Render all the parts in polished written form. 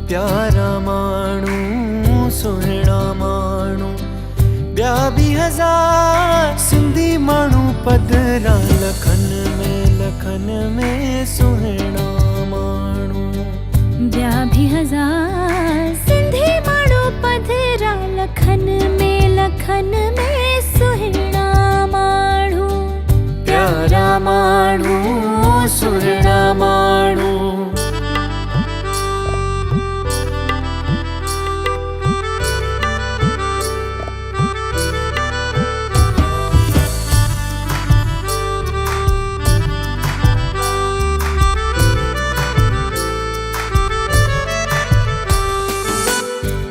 प्यारा माण्हू सुहिणा माण्हू ॿिया बि हज़ार सिंधी माण्हू पधिरा लखन में सुहिणा माण्हू ॿिया बि हज़ार सिंधी माण्हू पधिरा लखन में सुहिणा माण्हू प्यारा माण्हू सुहिणा माण्हू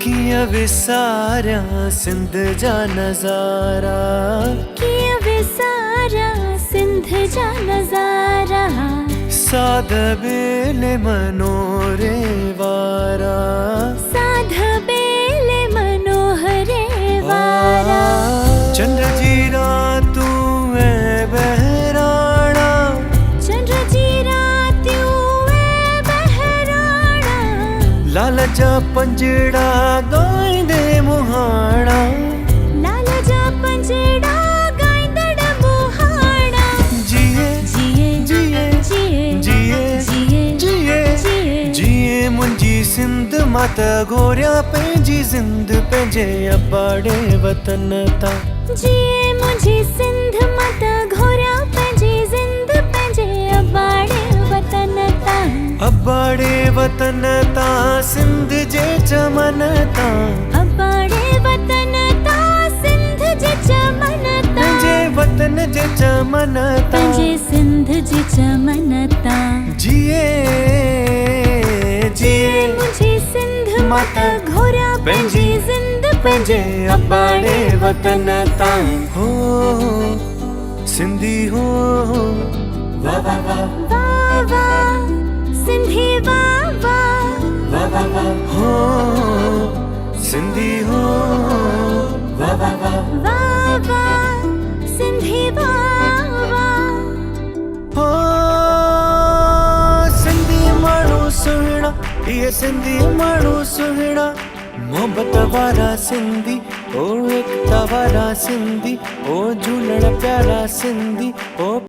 कीअं विसारियां सिंध जा नज़ारा कीअं विसारियां सिंध जा नज़ारा साध बेले मनोरे वारा साध बेले मनोहरे वारा चंद्र जी रातूं ऐं बहिराणा चंद्र जी रातियूं ऐं बहिराणा लाल जा पंजड़ा गाईंदे मुहाणा लाल जा पंजड़ा गाईंदड़ मुहाणा जिए जिए जिए जिए जिए जिए जिए जिए जिए मुंहिंजी सिंध मां त घोरिया पंहिंजी ज़िंद पंहिंजे अबाड़े वतन तां जिए मुंहिंजी सिंध मां त घोरिया पंहिंजी ज़िंद पंहिंजे अबाड़े वतन तां अबाड़े वतन तां सिंध जे चमन तां अबाड़े वतन तां सिंध जे चमन तां पंहिंजे वतन जे चमन तां पंहिंजे सिंध जे चमन तां जिए जिए मुंहिंजी सिंध मां त घोरिया पंहिंजी ज़िंद पंहिंजे अबाड़े वतन तां हो सिंधी हो वाह वाह वाह वाह वाह सिंधी वाह वाह हो सिंधी हो वाह वाह वाह वाह वाह सिंधी वाह वाह हो सिंधी माण्हू सुहिणा इहे सिंधी माण्हू सुहिणा मोहबत वारा सिंधी ओ एकता वारा सिंधी ओ झूलण प्यारा सिंधी ओ